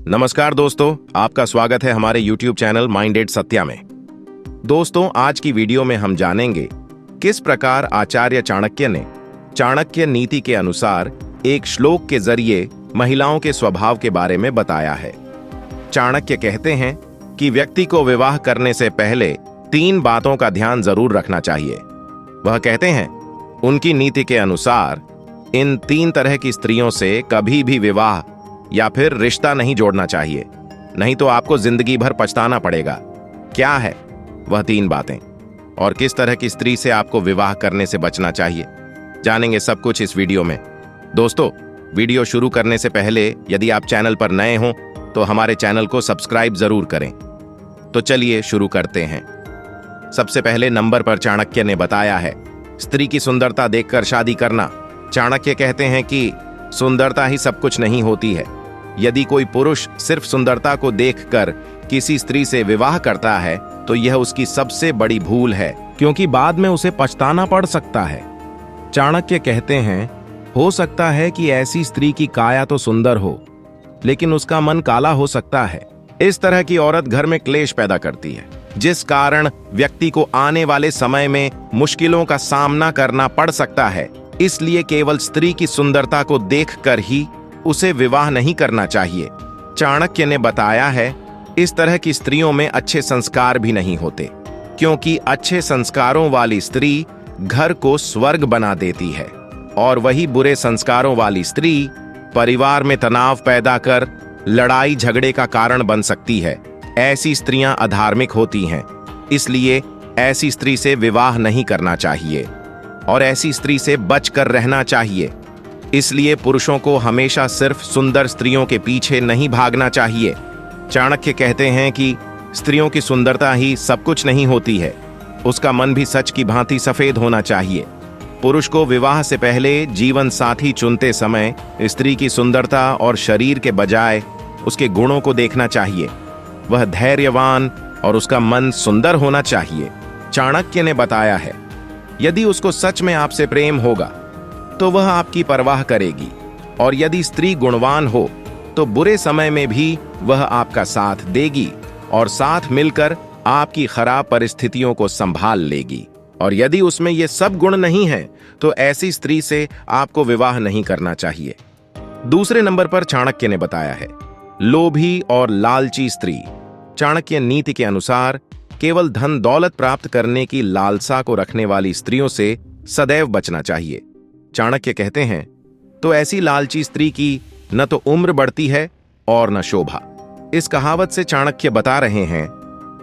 नमस्कार दोस्तों, आपका स्वागत है हमारे YouTube चैनल माइंडेड सत्या में। दोस्तों, आज की वीडियो में हम जानेंगे किस प्रकार आचार्य चाणक्य ने चाणक्य नीति के अनुसार एक श्लोक के जरिए महिलाओं के स्वभाव के बारे में बताया है। चाणक्य कहते हैं कि व्यक्ति को विवाह करने से पहले 3 बातों का ध्यान जरूर रखना चाहिए। वह कहते हैं, उनकी नीति के अनुसार इन 3 तरह की स्त्रियों से कभी भी विवाह या फिर रिश्ता नहीं जोड़ना चाहिए, नहीं तो आपको जिंदगी भर पछताना पड़ेगा। क्या है वह 3 बातें और किस तरह की स्त्री से आपको विवाह करने से बचना चाहिए, जानेंगे सब कुछ इस वीडियो में। दोस्तों, वीडियो शुरू करने से पहले यदि आप चैनल पर नए हों तो हमारे चैनल को सब्सक्राइब जरूर करें। तो चलिए शुरू करते हैं। सबसे पहले नंबर पर चाणक्य ने बताया है स्त्री की सुंदरता देखकर शादी करना। चाणक्य कहते हैं कि सुंदरता ही सब कुछ नहीं होती है। यदि कोई पुरुष सिर्फ सुंदरता को देखकर किसी स्त्री से विवाह करता है तो यह उसकी सबसे बड़ी भूल है, क्योंकि बाद में उसे पछताना पड़ सकता है। चाणक्य कहते हैं, हो सकता है कि ऐसी स्त्री की काया तो सुंदर हो, लेकिन उसका मन काला हो सकता है। इस तरह की औरत घर में क्लेश पैदा करती है, जिस कारण व्यक्ति को आने वाले समय में मुश्किलों का सामना करना पड़ सकता है। इसलिए केवल स्त्री की सुंदरता को देखकर ही उसे विवाह नहीं करना चाहिए। चाणक्य ने बताया है, इस तरह की स्त्रियों में अच्छे संस्कार भी नहीं होते, क्योंकि अच्छे संस्कारों वाली स्त्री घर को स्वर्ग बना देती है और वही बुरे संस्कारों वाली स्त्री परिवार में तनाव पैदा कर लड़ाई झगड़े का कारण बन सकती है। ऐसी स्त्रियां अधार्मिक होती हैं, इसलिए ऐसी स्त्री से विवाह नहीं करना चाहिए और ऐसी स्त्री से बचकर रहना चाहिए। इसलिए पुरुषों को हमेशा सिर्फ सुंदर स्त्रियों के पीछे नहीं भागना चाहिए। चाणक्य कहते हैं कि स्त्रियों की सुंदरता ही सब कुछ नहीं होती है, उसका मन भी सच की भांति सफेद होना चाहिए। पुरुष को विवाह से पहले जीवन साथी चुनते समय स्त्री की सुंदरता और शरीर के बजाय उसके गुणों को देखना चाहिए। वह धैर्यवान और उसका मन सुंदर होना चाहिए। चाणक्य ने बताया है, यदि उसको सच में आपसे प्रेम होगा तो वह आपकी परवाह करेगी, और यदि स्त्री गुणवान हो तो बुरे समय में भी वह आपका साथ देगी और साथ मिलकर आपकी खराब परिस्थितियों को संभाल लेगी। और यदि उसमें ये सब गुण नहीं है तो ऐसी स्त्री से आपको विवाह नहीं करना चाहिए। दूसरे नंबर पर चाणक्य ने बताया है, लोभी और लालची स्त्री। चाणक्य नीति के अनुसार केवल धन दौलत प्राप्त करने की लालसा को रखने वाली स्त्रियों से सदैव बचना चाहिए। चाणक्य कहते हैं, तो ऐसी लालची स्त्री की न तो उम्र बढ़ती है और न शोभा। इस कहावत से चाणक्य बता रहे हैं,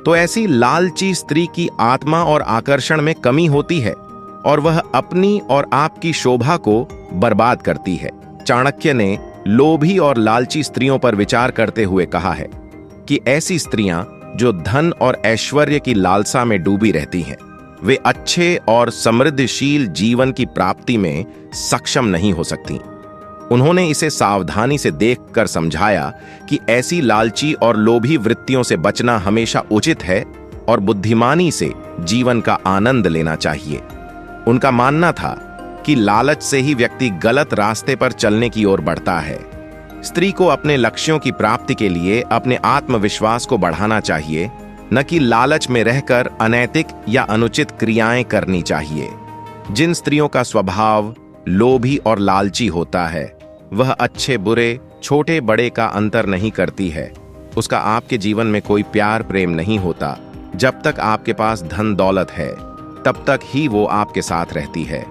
तो ऐसी लालची स्त्री की आत्मा और आकर्षण में कमी होती है और वह अपनी और आपकी शोभा को बर्बाद करती है। चाणक्य ने लोभी और लालची स्त्रियों पर विचार करते हुए कहा है कि ऐसी स्त्रियां जो धन और ऐश्वर्य की लालसा में डूबी रहती हैं, वे अच्छे और समृद्धशील जीवन की प्राप्ति में सक्षम नहीं हो सकती। उन्होंने इसे सावधानी से देखकर समझाया कि ऐसी लालची और लोभी वृत्तियों से बचना हमेशा उचित है और बुद्धिमानी से जीवन का आनंद लेना चाहिए। उनका मानना था कि लालच से ही व्यक्ति गलत रास्ते पर चलने की ओर बढ़ता है। स्त्री को अपने लक्ष्यों की प्राप्ति के लिए अपने आत्मविश्वास को बढ़ाना चाहिए, न कि लालच में रहकर अनैतिक या अनुचित क्रियाएं करनी चाहिए। जिन स्त्रियों का स्वभाव लोभी और लालची होता है, वह अच्छे बुरे छोटे बड़े का अंतर नहीं करती है। उसका आपके जीवन में कोई प्यार प्रेम नहीं होता। जब तक आपके पास धन दौलत है तब तक ही वो आपके साथ रहती है।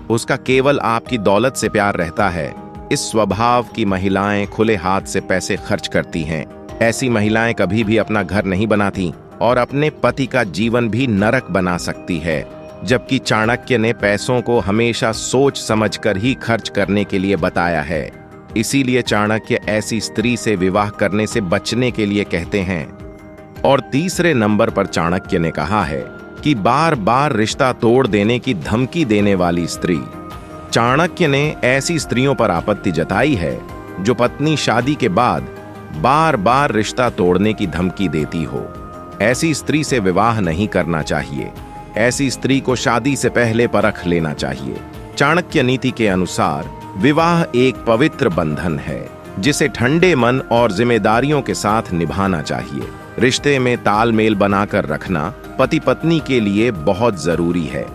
उसका केवल आपकी दौलत से प्यार रहता है। इस स्वभाव की महिलाएं खुले हाथ से पैसे खर्च करती हैं। ऐसी महिलाएं कभी भी अपना घर नहीं बनाती और अपने पति का जीवन भी नरक बना सकती है। जबकि चाणक्य ने पैसों को हमेशा सोच समझकर ही खर्च करने के लिए बताया है। इसीलिए चाणक्य ऐसी स्त्री से विवाह करने से बचने के लिए कहते हैं। और तीसरे नंबर पर चाणक्य ने कहा है कि बार बार रिश्ता तोड़ देने की धमकी देने वाली स्त्री। चाणक्य ने ऐसी स्त्रियों पर आपत्ति जताई है जो पत्नी शादी के बाद बार बार रिश्ता तोड़ने की धमकी देती हो। ऐसी स्त्री से विवाह नहीं करना चाहिए। ऐसी स्त्री को शादी से पहले परख लेना चाहिए। चाणक्य नीति के अनुसार विवाह एक पवित्र बंधन है जिसे ठंडे मन और जिम्मेदारियों के साथ निभाना चाहिए। रिश्ते में तालमेल बनाकर रखना पति पत्नी के लिए बहुत जरूरी है।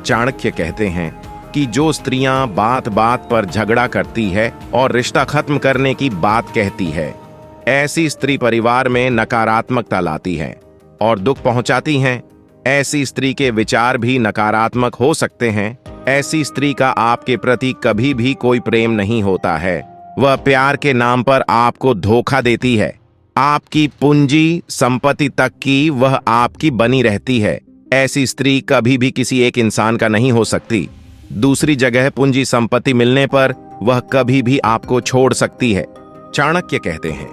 चाणक्य कहते हैं कि जो स्त्रियां बात बात पर झगड़ा करती है और रिश्ता खत्म करने की बात कहती है, ऐसी स्त्री परिवार में नकारात्मकता लाती है और दुख पहुंचाती हैं। ऐसी स्त्री के विचार भी नकारात्मक हो सकते हैं। ऐसी स्त्री का आपके प्रति कभी भी कोई प्रेम नहीं होता है। वह प्यार के नाम पर आपको धोखा देती है। आपकी पूंजी संपत्ति तक की वह आपकी बनी रहती है। ऐसी स्त्री कभी भी किसी एक इंसान का नहीं हो सकती। दूसरी जगह पूंजी संपत्ति मिलने पर वह कभी भी आपको छोड़ सकती है। चाणक्य कहते हैं,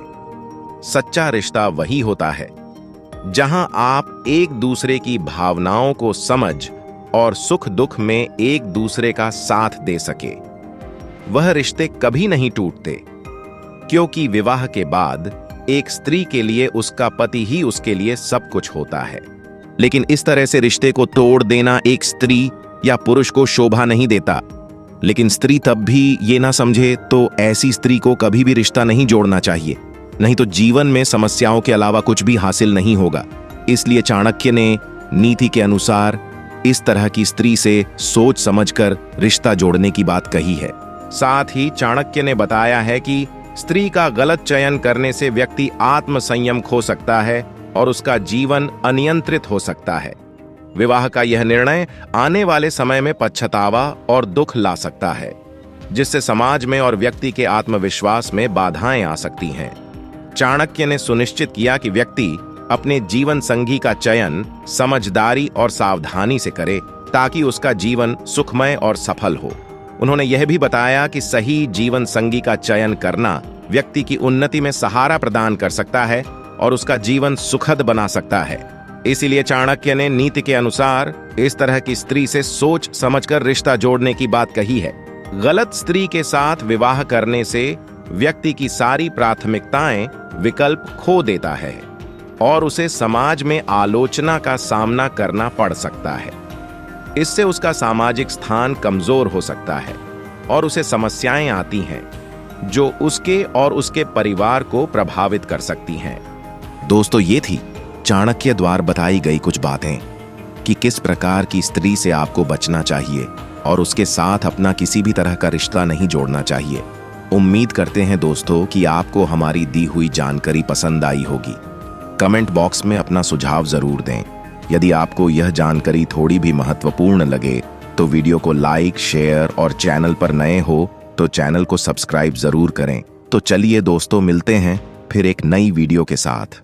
सच्चा रिश्ता वही होता है जहां आप एक दूसरे की भावनाओं को समझ और सुख दुख में एक दूसरे का साथ दे सके। वह रिश्ते कभी नहीं टूटते, क्योंकि विवाह के बाद एक स्त्री के लिए उसका पति ही उसके लिए सब कुछ होता है। लेकिन इस तरह से रिश्ते को तोड़ देना एक स्त्री या पुरुष को शोभा नहीं देता। लेकिन स्त्री तब भी ये ना समझे तो ऐसी स्त्री को कभी भी रिश्ता नहीं जोड़ना चाहिए, नहीं तो जीवन में समस्याओं के अलावा कुछ भी हासिल नहीं होगा। इसलिए चाणक्य ने नीति के अनुसार इस तरह की स्त्री से सोच समझकर रिश्ता जोड़ने की बात कही है। साथ ही चाणक्य ने बताया है कि स्त्री का गलत चयन करने से व्यक्ति आत्मसंयम खो सकता है और उसका जीवन अनियंत्रित हो सकता है। विवाह का यह निर्णय आने वाले समय में पछतावा और दुख ला सकता है, जिससे समाज में और व्यक्ति के आत्मविश्वास में बाधाएं आ सकती हैं। चाणक्य ने सुनिश्चित किया कि व्यक्ति अपने जीवन संगी का चयन समझदारी और सावधानी से करे, ताकि उसका जीवन सुखमय और सफल हो। उन्होंने यह भी बताया कि सही जीवन संगी का चयन करना व्यक्ति की उन्नति में सहारा प्रदान कर सकता है और उसका जीवन सुखद बना सकता है। इसीलिए चाणक्य ने नीति के अनुसार इस तरह की स्त्री से सोच समझकर रिश्ता जोड़ने की बात कही है। गलत स्त्री के साथ विवाह करने से व्यक्ति की सारी प्राथमिकताएं विकल्प खो देता है और उसे समाज में आलोचना का सामना करना पड़ सकता है। इससे उसका सामाजिक स्थान कमजोर हो सकता है और उसे समस्याएं आती हैं जो उसके और उसके परिवार को प्रभावित कर सकती हैं। दोस्तों, ये थी चाणक्य द्वारा बताई गई कुछ बातें कि किस प्रकार की स्त्री से आपको बचना चाहिए और उसके साथ अपना किसी भी तरह का रिश्ता नहीं जोड़ना चाहिए। उम्मीद करते हैं दोस्तों कि आपको हमारी दी हुई जानकारी पसंद आई होगी। कमेंट बॉक्स में अपना सुझाव जरूर दें। यदि आपको यह जानकारी थोड़ी भी महत्वपूर्ण लगे तो वीडियो को लाइक, शेयर और चैनल पर नए हो तो चैनल को सब्सक्राइब जरूर करें। तो चलिए दोस्तों, मिलते हैं फिर एक नई वीडियो के साथ।